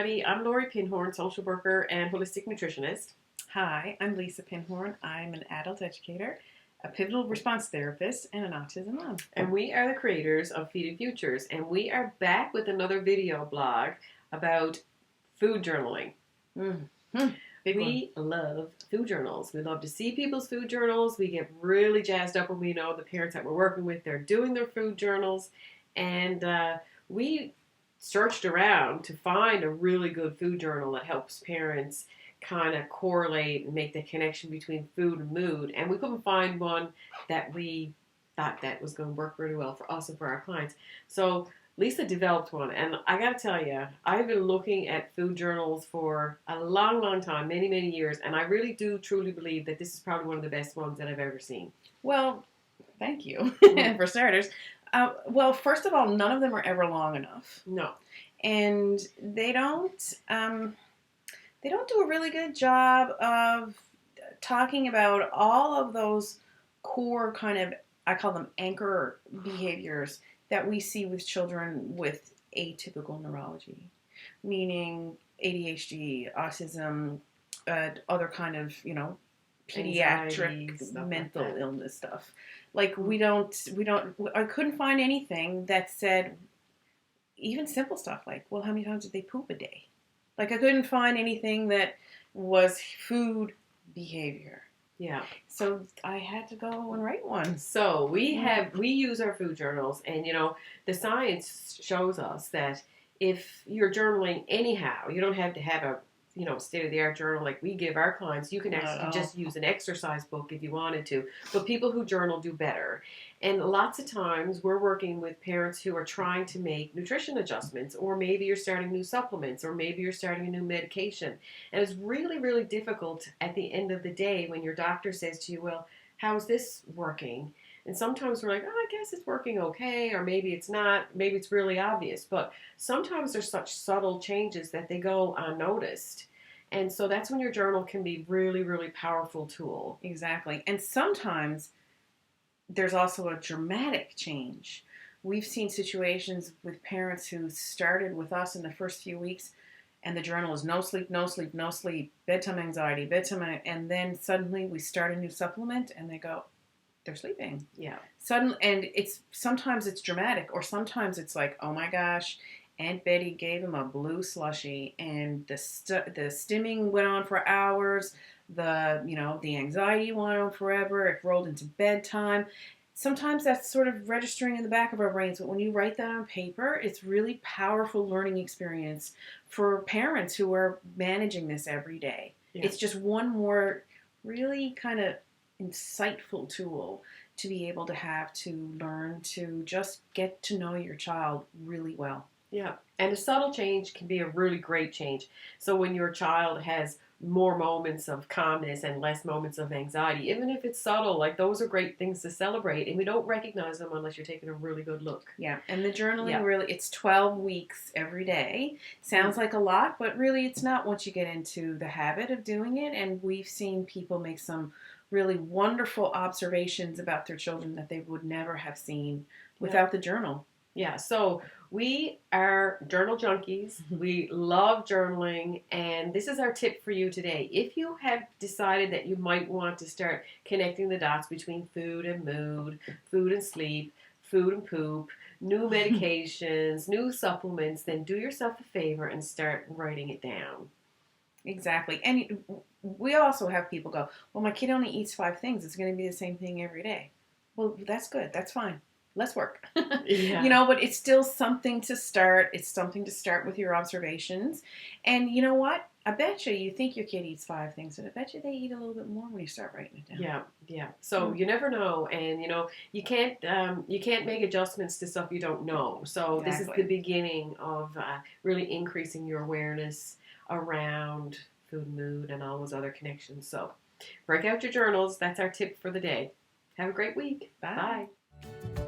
everybody. I'm Lori Pinhorn, social worker and holistic nutritionist. Hi, I'm Lisa Pinhorn. I'm an adult educator, a pivotal response therapist, and an autism mom. And we are the creators of Feeding Futures. And we are back with another video blog about food journaling. We love food journals. We love to see people's food journals. We get really jazzed up when we know the parents that we're working with, they're doing their food journals. And we searched around to find a really good food journal that helps parents kind of correlate and make the connection between food and mood. And we couldn't find one that we thought that was going to work really well for us and for our clients. So Lisa developed one, and I got to tell you, I've been looking at food journals for a long, long time, many, many years, and I really do truly believe that this is probably one of the best ones that I've ever seen. Well, thank you for starters. Well, first of all, none of them are ever long enough. No. And they don't do a really good job of talking about all of those core kind of, I call them anchor behaviors that we see with children with atypical neurology, meaning ADHD, autism, other kind of, pediatric mental illness stuff. Like I couldn't find anything that said even simple stuff like, well, how many times did they poop a day? Like I couldn't find anything that was food behavior. Yeah. So I had to go and write one. So we use our food journals, and the science shows us that if you're journaling anyhow, you don't have to have a state-of-the-art journal like we give our clients. You can actually just use an exercise book if you wanted to. But people who journal do better. And lots of times we're working with parents who are trying to make nutrition adjustments, or maybe you're starting new supplements, or maybe you're starting a new medication. And it's really, really difficult at the end of the day when your doctor says to you, well, how's this working? And sometimes we're like, I guess it's working okay, or maybe it's not, maybe it's really obvious. But sometimes there's such subtle changes that they go unnoticed. And so that's when your journal can be really, really powerful tool. Exactly. And sometimes there's also a dramatic change. We've seen situations with parents who started with us in the first few weeks, and the journal is no sleep, no sleep, no sleep, bedtime anxiety, and then suddenly we start a new supplement and they go, they're sleeping. Yeah. And sometimes it's dramatic, or sometimes it's like, oh my gosh, Aunt Betty gave him a blue slushie, and the stimming went on for hours. The anxiety went on forever. It rolled into bedtime. Sometimes that's sort of registering in the back of our brains, but when you write that on paper, it's really powerful learning experience for parents who are managing this every day. Yeah. It's just one more really kind of insightful tool to be able to have to learn to just get to know your child really well. Yeah, and a subtle change can be a really great change. So when your child has more moments of calmness and less moments of anxiety, even if it's subtle, like those are great things to celebrate, and we don't recognize them unless you're taking a really good look. Yeah, and the journaling really, it's 12 weeks every day. Sounds like a lot, but really it's not once you get into the habit of doing it, and we've seen people make some really wonderful observations about their children that they would never have seen without the journal. Yeah, so we are journal junkies. We love journaling, and this is our tip for you today. If you have decided that you might want to start connecting the dots between food and mood, food and sleep, food and poop, new medications, new supplements, then do yourself a favor and start writing it down. Exactly. And we also have people go, well, my kid only eats 5 things. It's going to be the same thing every day. Well, that's good. That's fine. Let's work. Yeah. But it's still something to start. It's something to start with your observations. And you know what? I bet you think your kid eats 5 things, but I bet you they eat a little bit more when you start writing it down. Yeah. So you never know, and you can't make adjustments to stuff you don't know. So This is the beginning of really increasing your awareness around food, mood, and all those other connections. So break out your journals. That's our tip for the day. Have a great week. Bye. Bye.